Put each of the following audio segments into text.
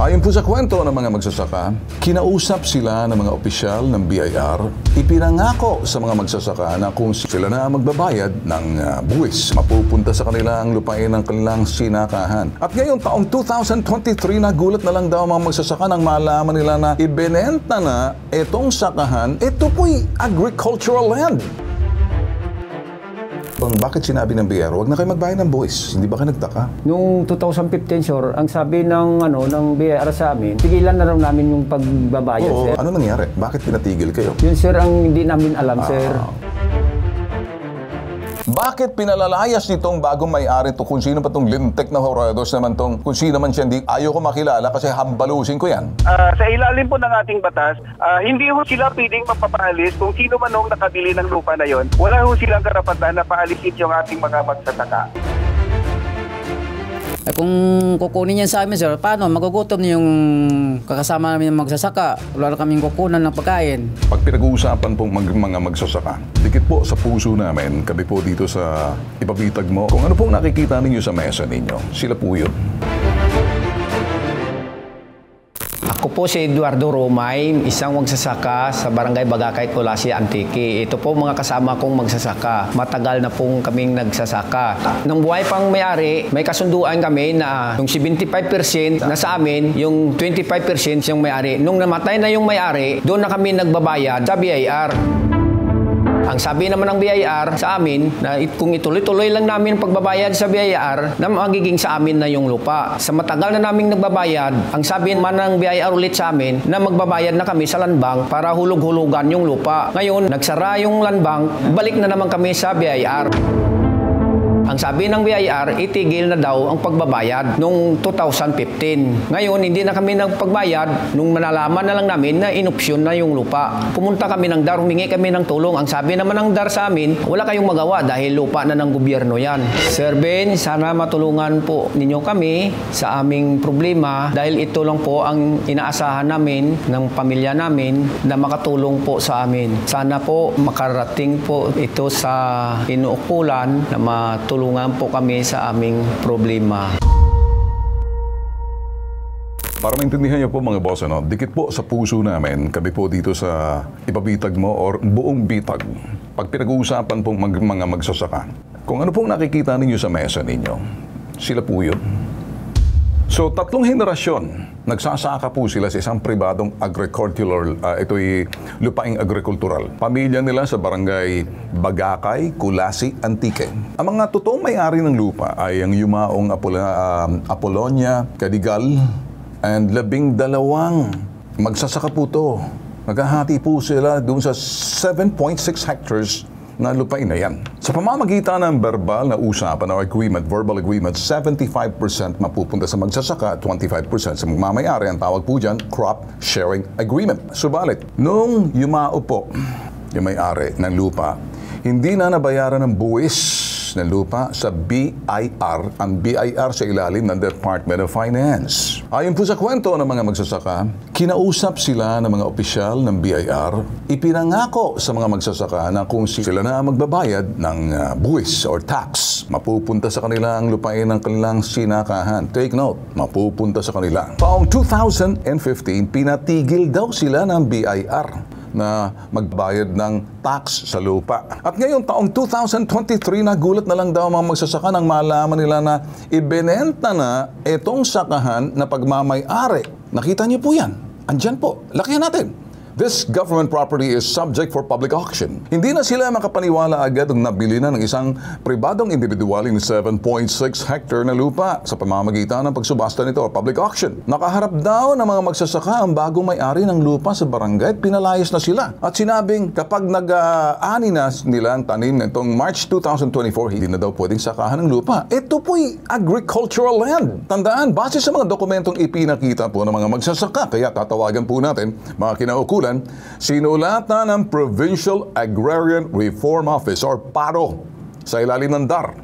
Ayon po sa kwento ng mga magsasaka, kinausap sila ng mga opisyal ng BIR, ipinangako sa mga magsasaka na kung sila na magbabayad ng buwis, mapupunta sa kanilang lupain ng kanilang sinakahan. At ngayong taong 2023, nagulat na lang daw mga magsasaka nang malaman nila na ibinenta na itong sakahan. Ito po'y agricultural land. Bakit sinabi ng BIR, huwag na kayo magbayad ng buwis? Hindi ba kayo nagtaka? Noong 2015, sir, ang sabi ng BIR sa amin, tigilan na raw namin yung pagbabayad, Oo, sir. ano nangyari? Bakit pinatigil kayo? Yun, sir, ang hindi namin alam, sir. Bakit pinalalayas nitong bagong may-ari to kung sino pa tong lintek na Horados naman tong kung sino man siya, hindi ayaw ko makilala kasi hambalusin ko yan? Sa ilalim po ng ating batas, hindi ho sila pwedeng mapapaalis kung sino man nung nakabili ng lupa na yon. Wala ho silang karapatan na paalisin yung ating mga magsasaka. Kung kukunin niyan sa amin, sir, paano? Magugutom yung kakasama namin ng magsasaka. Wala na kaming kukunan ng pagkain. Pag pinag-uusapan pong mga magsasaka, dikit po sa puso namin, kami po dito sa ipabitag mo, kung ano pong nakikita ninyo sa mesa ninyo, sila po yun. Ako po si Eduardo Romay, isang magsasaka sa Barangay Bagakay, Colasi, Antique. Ito po mga kasama kong magsasaka. Matagal na pong kaming nagsasaka. Nang buhay pang may-ari, may kasunduan kami na yung 75% na sa amin, yung 25% yung may-ari. Nung namatay na yung may-ari, doon na kami nagbabayad sa BIR. Ang sabi naman ng BIR sa amin, na kung ituloy-tuloy lang namin pagbabayad sa BIR, na magiging sa amin na yung lupa. Sa matagal na naming nagbabayad, ang sabi naman ng BIR ulit sa amin, na magbabayad na kami sa land bank para hulog-hulugan yung lupa. Ngayon, nagsara yung land bank, balik na naman kami sa BIR. Ang sabi ng BIR, itigil na daw ang pagbabayad noong 2015. Ngayon, hindi na kami nagpagbayad nung manalaman na lang namin na inopsyon na yung lupa. Pumunta kami ng DAR, humingi kami ng tulong. Ang sabi naman ng DAR sa amin, wala kayong magawa dahil lupa na ng gobyerno yan. Sir Ben, sana matulungan po ninyo kami sa aming problema dahil ito lang po ang inaasahan namin ng pamilya namin na makatulong po sa amin. Sana po makarating po ito sa inuukulan na matulungan po kami sa aming problema. Para maintindihan niyo po mga boss, dikit po sa puso namin, kami po dito sa ipabitag mo or buong bitag. Pag pinag-uusapan pong mga magsasaka, kung ano pong nakikita ninyo sa mesa ninyo, sila po yun. So, 3 henerasyon, nagsasaka po sila sa isang pribadong agricultural, ito'y lupaing agrikultural. Pamilya nila sa barangay Bagakay, Colasi, Antique. Ang mga totoong may-ari ng lupa ay ang yumaong Apolonia, Cadigal, and 12 magsasaka po to. Naghahati po sila doon sa 7.6 hectares na lupain na yan. Sa pamamagitan ng verbal na usapan o agreement, verbal agreement, 75% mapupunta sa magsasaka, 25% sa magmamayari. Ang tawag po dyan, crop sharing agreement. Subalit, nung yumao po yung may-ari ng lupa, hindi na nabayaran ng buwis ng lupa sa BIR, ang BIR sa ilalim ng Department of Finance. Ayon po sa kwento ng mga magsasaka, kinausap sila ng mga opisyal ng BIR, ipinangako sa mga magsasaka na kung sila na magbabayad ng buwis or tax, mapupunta sa kanilang lupain ng kanilang sinakahan. Take note, mapupunta sa kanila. Taong 2015, pinatigil daw sila ng BIR na magbayad ng tax sa lupa. At ngayong taong 2023, nagulat na lang daw mga magsasaka nang malaman nila na ibinenta na itong sakahan na pagmamay-ari. Nakita niyo po yan. Andyan po. Lakihan natin. This government property is subject for public auction. Hindi na sila makapaniwala agad ng nabili na ng isang pribadong individualing 7.6 hectare na lupa sa pamamagitan ng pagsubasta nito o public auction. Nakaharap daw ng mga magsasaka ang bagong may-ari ng lupa sa barangay at pinalayas na sila. At sinabing kapag nag-aani na nila ang tanim nitong March 2024, hindi na daw pwedeng sakahan ng lupa. Ito po'y agricultural land. Tandaan, base sa mga dokumentong ipinakita po ng mga magsasaka, kaya tatawagan po natin mga kinaukulan, sinulatan ng Provincial Agrarian Reform Office or PARO sa ilalim ng DAR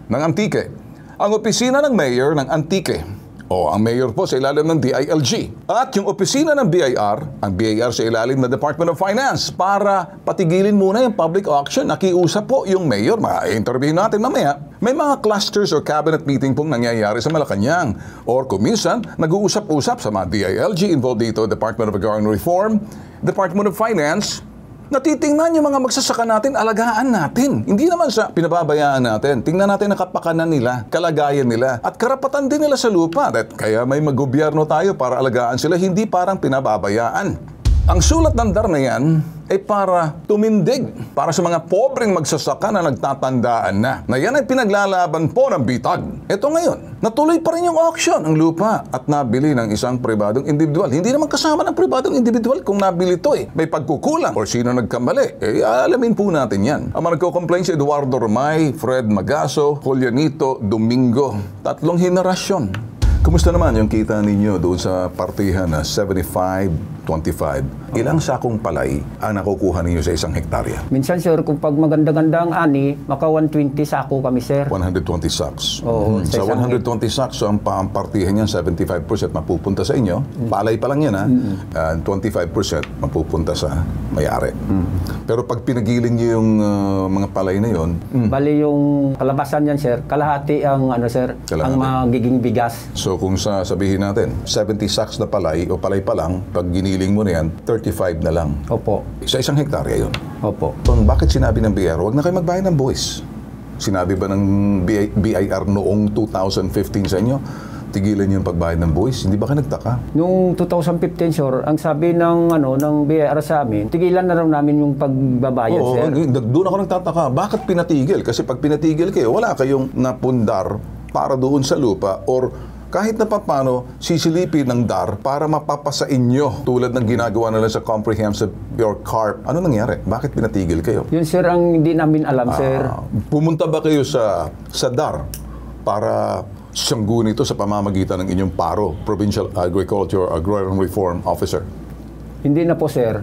ng Antique. Ang opisina ng mayor ng Antique O, ang mayor po sa ilalim ng DILG. At yung opisina ng BIR, ang BIR sa ilalim ng Department of Finance para patigilin muna yung public auction. Nakiusap po yung mayor. Ma-interview natin mamaya. May mga clusters or cabinet meeting pong nangyayari sa Malacanang. Or kuminsan, nag-uusap-usap sa mga DILG involved dito, Department of Agrarian Reform, Department of Finance. Natitingnan yung mga magsasaka natin, alagaan natin. Hindi naman sa pinababayaan natin. Tingnan natin ang kapakanan nila, kalagayan nila, at karapatan din nila sa lupa. At kaya may mag-gobyerno tayo para alagaan sila, hindi parang pinababayaan. Ang sulat ng DAR na yan ay para tumindig para sa mga pobreng magsasaka na nagtatandaan na yan ay pinaglalaban po ng bitag. Ito ngayon, natuloy pa rin yung auction ang lupa at nabili ng isang pribadong individual. Hindi naman kasama ng pribadong individual kung nabili ito eh. May pagkukulang o sino nagkamali. Alamin po natin yan. Ang mga nagko-complain si Eduardo Romay, Fred Magaso, Julianito Domingo. 3 henerasyon. Kumusta naman yung kita ninyo doon sa partihan na 75-25? Ilang sakong palay ang nakukuha ninyo sa isang hektarya? Minsan sir, kung pag maganda-ganda ang ani, maka 120 sako kami sir. 120 sacks. Oo, Sa sa isang 120 sacks, so ang partihan niyan, 75% mapupunta sa inyo. Palay pa lang yan, ha? 25% mapupunta sa may-ari. Pero pag pinagiling niyo yung mga palay na yon, Bali yung kalabasan yan sir, kalahati ang ano sir, Kalahati. ang magiging bigas. so kung sabihin natin, 70 sacks na palay o palay pa lang, pag giniling mo na yan, 35 na lang. Opo. Sa isang hektarya yun. Opo. Bakit sinabi ng BIR, huwag na kayo magbayad ng buwis? Sinabi ba ng BIR noong 2015 sa inyo, tigilan yung pagbayad ng buwis? Hindi ba kayo nagtaka? Noong 2015 sir, ang sabi ng ng BIR sa amin, tigilan na raw namin yung pagbabayad Oo, sir. doon ako nagtataka. Bakit pinatigil? Kasi pag pinatigil kayo, wala kayong napundar para doon sa lupa or kahit na paano sisilipin ng DAR para mapapasa inyo tulad ng ginagawa nila sa Comprehensive Your CARP. Ano nangyari? Bakit pinatigil kayo? Yun sir ang hindi namin alam sir. Pumunta ba kayo sa DAR para sanggunin ito sa pamamagitan ng inyong PARO, Provincial Agriculture Agrarian Reform Officer? Hindi na po sir.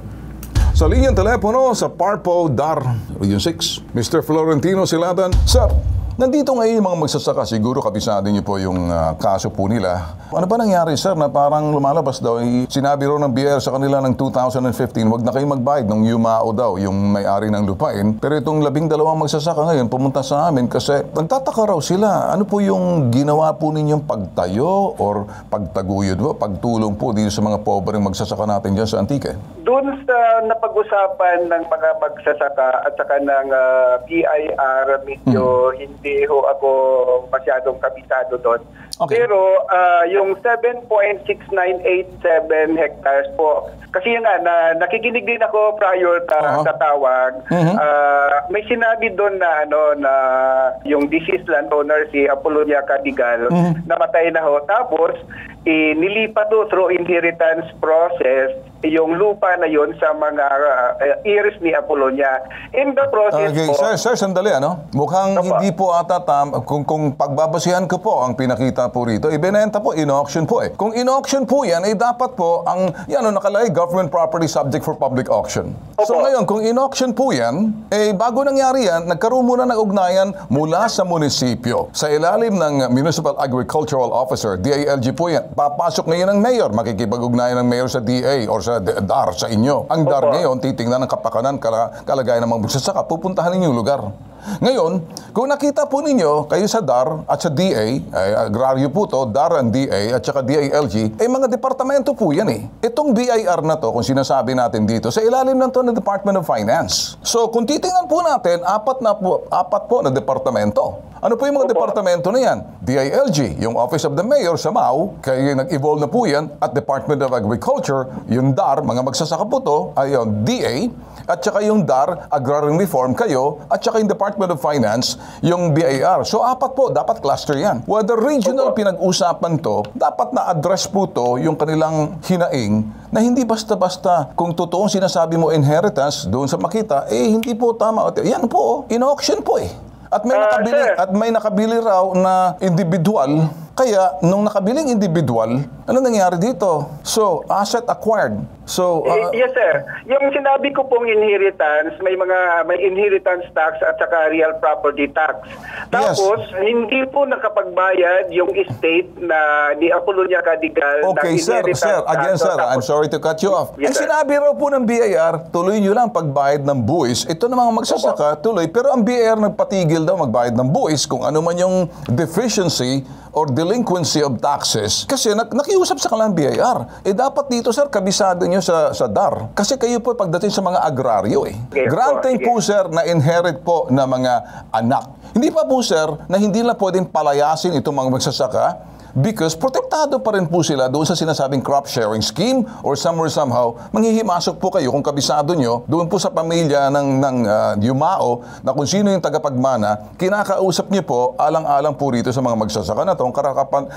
Sa linyang telepono sa PARPO DAR Region 6, Mr. Florentino Silatan. Sir, nandito ngayon yung mga magsasaka, siguro kabisado niyo po yung kaso po nila. Ano ba nangyari sir na parang lumalabas daw, sinabi raw ng BIR sa kanila ng 2015, wag na kayo magbayad ng Yumao daw, yung may-ari ng lupain. Pero itong 12 magsasaka ngayon pumunta sa amin kasi nagtataka raw sila. Ano po yung ginawa po ninyong pagtayo or pagtaguyod po, pagtulong po dito sa mga pobreng magsasaka natin dyan sa Antique? Doon sa napag-usapan ng mga magsasaka at saka ng BIR, medyo hindi ho ako masyadong kabisado doon. Okay. Pero yung 7.6987 hectares po, kasi yun nga, nakikinig din ako prior sa tawag, may sinabi doon na na yung deceased landowner si Apolonia Cadigal, namatay na ho. Tapos, nilipat ho through inheritance process yung lupa na yon sa mga heirs ni Apolonia. In the process Okay, po... sir, sandali, ano? Mukhang Opo. hindi po ata kung pagbabasihan ko po ang pinakita po rito, ibinenta po, in-auction po eh. Kung in-auction po yan, dapat po, nakalagay, government property subject for public auction. So Opo. ngayon, kung in-auction po yan, bago nangyari yan, nagkaroon muna ng ugnayan mula sa munisipyo. Sa ilalim ng Municipal Agricultural Officer, DILG po yan. Papasok ngayon ng mayor, makikipag-ugnayan ng mayor sa DA or sa DAR sa inyo. Ang DAR Opo. ngayon, titingnan ng kapakanan, kalagayan ng mga magsasaka, pupuntahan ninyo yung lugar. Ngayon, kung nakita po ninyo, kayo sa DAR at sa DA, agraryo po to, DAR and DA at saka DILG, mga departamento po yan eh. Itong BIR na to, kung sinasabi natin dito, sa ilalim ng to ng Department of Finance. So, kung titingnan po natin, apat po na departamento. Ano po yung mga departamento na yan? DILG, yung Office of the Mayor sa MAU, kaya nag-evolve na po yan, at Department of Agriculture, yung DAR, mga magsasaka po to, yung DA, at saka yung DAR, Agrarian Reform kayo, at saka yung Department of Finance, yung BIR. So, apat po, dapat cluster yan. Whether regional pinag-usapan to, dapat na-address po to yung kanilang hinaing na hindi basta-basta kung totoong sinasabi mo inheritance doon sa makita, hindi po tama. Yan po, in-auction po eh. At may nakabili raw na individual Kaya, nung nakabiling individual, ano nangyari dito? So, asset acquired. So, Yes, sir. Yung sinabi ko pong inheritance, may inheritance tax at saka real property tax. Tapos, hindi po nakapagbayad yung estate na ni Apolonia Cadigal okay, ng inheritance sir. tax. Again, sir, I'm Tapos, sorry to cut you off. Yes, sir. Sinabi raw po ng BIR, tuloy nyo lang pagbayad ng buwis. Ito na mga magsasaka, tuloy. Pero ang BIR nagpatigil daw magbayad ng buwis kung ano man yung deficiency or delinquency of taxes. Kasi nakiusap sa kanilang BIR. Dapat dito, sir, kabisado nyo sa DAR. Kasi kayo po pagdating sa mga agraryo Yes, Granting po, po, sir, na inherit po na mga anak. Hindi pa po, sir, na hindi na pwedeng palayasin itong mga magsasaka because protektado pa rin po sila doon sa sinasabing crop sharing scheme or somehow manghihimasok po kayo kung kabisado nyo doon po sa pamilya ng yumao na kung sino yung tagapagmana, kinakausap nyo po alang-alang po rito sa mga magsasaka na itong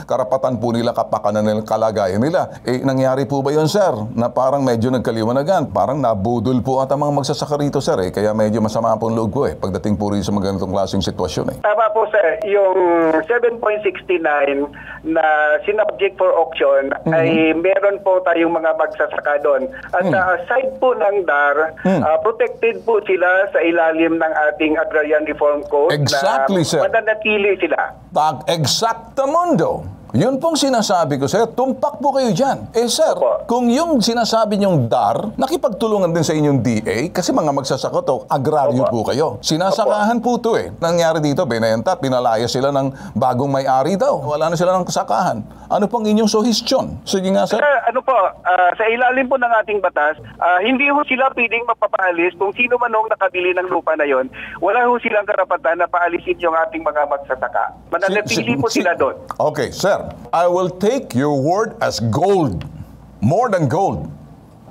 karapatan po nila, kapakanan nila, kalagayan nila. Nangyari po ba yun, sir? Na parang medyo nagkaliwanagan, parang nabudol po at ang mga magsasaka rito, sir, kaya medyo masama po ang loob ko pagdating po rin sa mga ganitong klaseng sitwasyon. Tama po, sir. Yung 7.69 na sinubject for auction ay meron po tayong mga magsasaka doon. At sa side po ng DAR, protected po sila sa ilalim ng ating Agrarian Reform Code. Exactly, na sir. mananatili sila. Exactamundo. Yun pong sinasabi ko, sir, tumpak po kayo dyan. Sir, Opo. kung yung sinasabi nyong DAR, nakipagtulungan din sa inyong DA, kasi mga magsasaka to, agraryo po kayo. Sinasakahan po to Nangyari dito, binenta, pinalaya sila ng bagong may-ari daw. Wala na sila ng kasakahan. Ano pong inyong suhestyon? Sige nga, sir. Sir, sa ilalim po ng ating batas, hindi ho sila pwedeng mapapaalis kung sino man ang nakabili ng lupa na yon. Wala ho silang karapatan na paalisin yung ating mga magsasaka. Mananatili po sila doon. Okay, sir. I will take your word as gold. More than gold.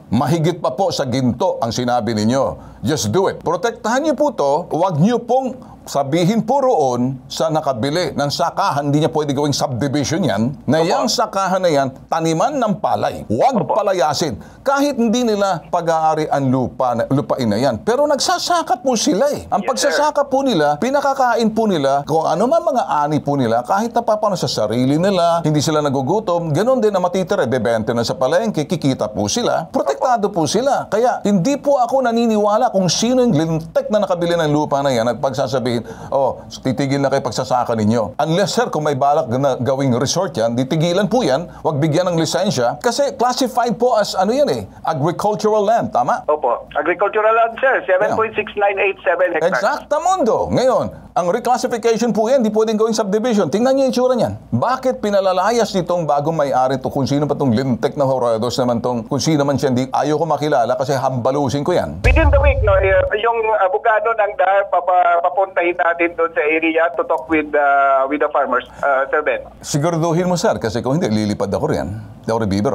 Mahigit pa po sa ginto ang sinabi ninyo. Just do it. Protektahan niyo po to. Huwag niyo pong sabihin po roon sa nakabili ng sakahan, hindi niya pwede gawing subdivision yan, na yung sakahan na yan, taniman ng palay. Huwag palayasin. Kahit hindi nila pag-aari ang lupain na yan. Pero nagsasaka po sila Ang pagsasaka po nila, pinakakain po nila, kung ano man mga ani po nila, kahit napapano sa sarili nila, hindi sila nagugutom, ganun din na matitira, bebente na sa palengke, kikita po sila, protektado po sila. Kaya hindi po ako naniniwala kung sino yung lintek na nakabili ng lupa na yan at pagsasabihin, titigil na kayo pagsasaka ninyo. Unless, sir, kung may balak na gawing resort yan, ditigilan po yan, wag bigyan ng lisensya, kasi classified po as, agricultural land, tama? Opo. Agricultural land, sir. 7.6987 hectares. Exactamundo. Ngayon, ang reclassification po yan, di pwedeng gawing subdivision. Tingnan niyo yung itsura niyan. Bakit pinalalayas nitong bagong may-ari to, kung sino pa tong lintek na horados naman tong, kung sino man siya, ayaw ko makilala kasi hambalusin ko yan. Within the week, yung abogado ng DAR, papuntahin natin doon sa area to talk with the farmers, Sir Ben. Siguraduhin mo, sir, kasi kung hindi, lilipad ako riyan. Hindi ako nagbibiro.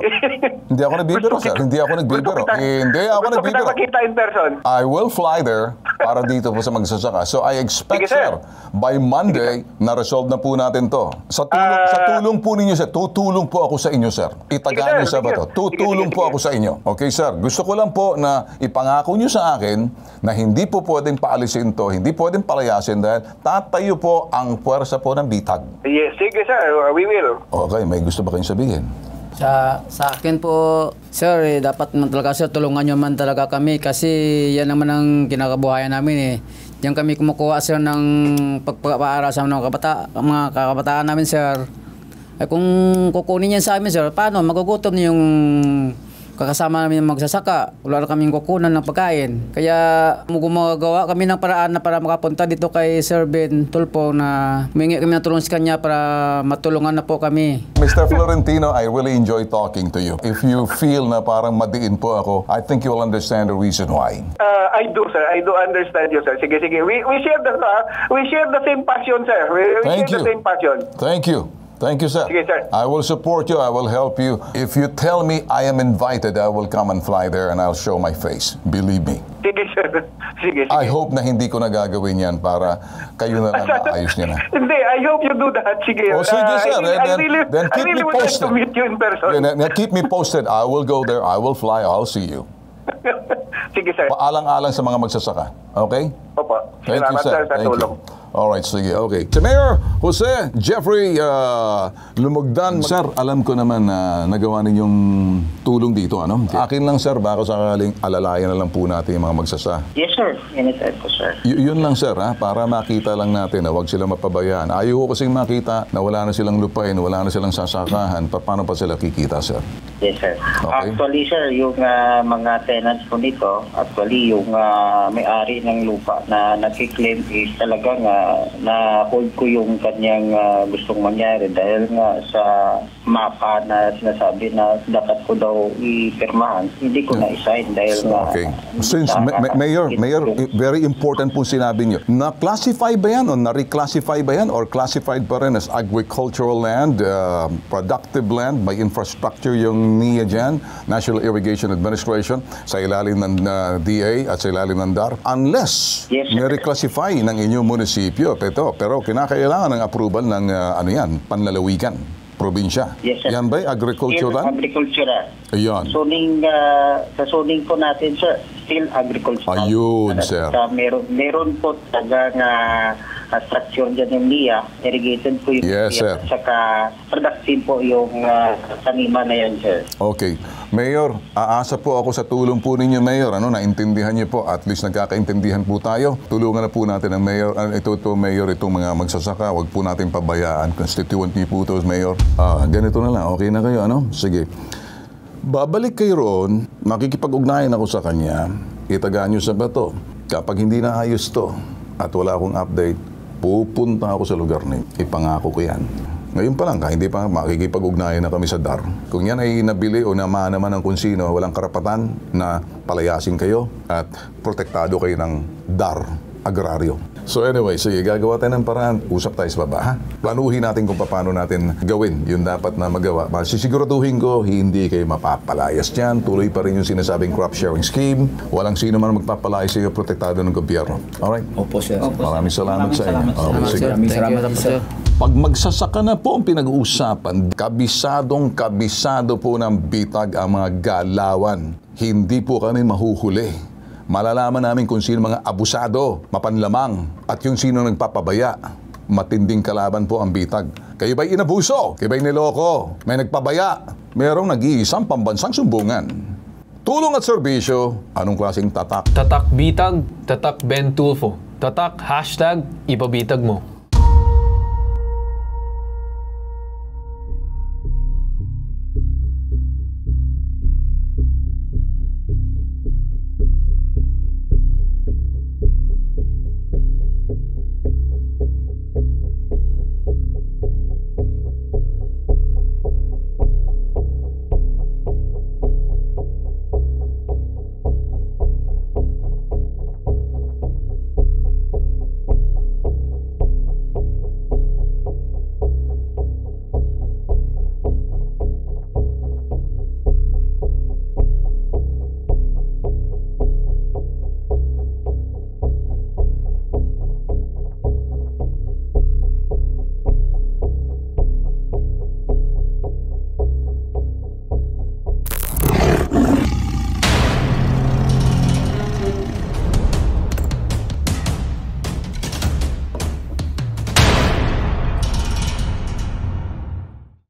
Hindi ako nagbibiro, sir. Hindi ako nagbibiro. Hindi ako Gusto nagbibiro. kita makita in person. I will fly there para dito po sa magsasaka. So I expect, Sige, sir. by Monday, na-resolve na po natin to. Sa tulong po ninyo, sir, tutulong po ako sa inyo, sir. Itagaan niyo Sige, sa ba to? sige. Tutulong Sige, po sige. ako sa inyo. Okay, sir? Gusto ko lang po na ipangako niyo sa akin na hindi po pwedeng paalisin to, hindi pwedeng palayasin dahil tatayo po ang puwersa po ng bitag. Yes, sige, sir. We will. Okay, may gusto ba kayong sabihin? Sa akin po, sir, dapat man talaga, sir, tulungan nyo man talaga kami kasi yan naman ang kinakabuhayan namin Diyan kami kumukuha, sir, ng pagpapaaral sa mga kabataan namin, sir. Kung kukunin yan sa amin, sir, paano? Magugutom yung kakasama namin yung magsasaka. Wala na kaming kukunan ng pagkain. Kaya gumagawa kami ng paraan na para makapunta dito kay Sir Ben Tulfo na humingi kami ng tulong sa kanya para matulungan na po kami. Mr. Florentino, I really enjoy talking to you. If you feel na parang madiin po ako, I think you will understand the reason why. I do, sir. I do understand you, sir. Sige. We share the same passion, sir. We Thank you. share the same passion. Thank you. Thank you, sir. Sige, sir. I will support you. I will help you. If you tell me I am invited, I will come and fly there and I'll show my face. Believe me. Sige, sir. Sige. I hope na hindi ko nagagawin yan para kayo na lang ayos niya na. Hindi, I hope you do that. Sige. Oh, sige, sir. Then I keep me really would like posted. to meet you in person. Then keep me posted. I will go there. I will fly. I'll see you. Sige, sir. Paalang-alang sa mga magsasaka. Okay? Opo. Thank you, Salamat, sir. sir, sa Thank tulong. you. Alright, sige, okay. Si Mayor Jose Jeffrey Lumugdan. Sir, alam ko naman na nagawa ninyong tulong dito, ano? Akin lang, sir, baka sakaling alalayan na lang po natin yung mga magsasa. Yes, sir. Anytime po, sir. Yun lang, sir, ha? Para makita lang natin na huwag sila mapabayaan. Ayaw ko kasing makita na wala na silang lupain, wala na silang sasakahan. Paano pa sila kikita, sir? Yes, sir. Okay. Actually, sir, yung mga tenants po nito, actually, yung may-ari ng lupa na nag-claim is talagang na-hold ko yung kanyang gustong mangyari dahil nga sa mapa na sinasabi na dapat ko daw ipirmahan, hindi ko na-assign dahil nga... Okay. Since, Mayor, very important po sinabi niyo. Na-classify ba yan o na-reclassify ba yan or classified pa rin as agricultural land, productive land, may infrastructure yung NIA dyan, National Irrigation Administration, sa ilalim ng DA at sa ilalim ng DAR, unless Yes, sir. na-reclassify ng inyong munisipyo. Pero kinakailangan ng approval ng panlalawigan, probinsya. Yes, sir. Yan ba'y agricultural land? Agricultural. Ayan. Sa zoning po natin, sir, still agricultural. Ayun, sir. Meron po talagang structure dyan yung NIA, irrigated po yung Yes, sir. at saka productive po yung taniman na yan, sir. Okay. Mayor, aasa po ako sa tulong po ninyo, Mayor. Naintindihan niyo po, at least nagkakaintindihan po tayo. Tulungan na po natin ang Mayor, Mayor, itong mga magsasaka. Huwag po natin pabayaan. Constituent niyo po ito, Mayor. Ganito na lang. Okay na kayo, ano? Sige. Babalik kayo roon, makikipag-ugnayan ako sa kanya, itagaan niyo sa bato. Kapag hindi na ayos to, at wala akong update, pupunta ako sa lugar niyo. Ipangako ko yan. Ngayon pa lang, hindi pa makikipag-ugnayan na kami sa DAR. Kung yan ay nabili o naman ng kung sino, walang karapatan na palayasin kayo at protektado kayo ng DAR agraryo. So anyway, sige, gagawa tayo ng paraan. Usap tayo sa baba, ha? Planuhin natin kung paano natin gawin yung dapat na magawa. Sisiguraduhin ko, hindi kayo mapapalayas dyan. Tuloy pa rin yung sinasabing crop sharing scheme. Walang sino man magpapalayas sa iyo, protektado ng gobyerno. Alright? Opo, sir. Maraming salamat sa inyo. Okay, sige. Salamat po, sir. Pag magsasaka na po ang pinag-uusapan, kabisado po ng bitag ang mga galawan. Hindi po kami mahuhuli. Malalaman namin kung sino mga abusado, mapanlamang, at yung sino nagpapabaya. Matinding kalaban po ang bitag. Kayo ba'y inabuso? Kayo ba'y niloko? May nagpabaya? Merong nag-iisang pambansang sumbungan. Tulong at serbisyo, anong klaseng tatak? Tatak Bitag, Tatak Ben Tulfo. Tatak #ipabitag mo.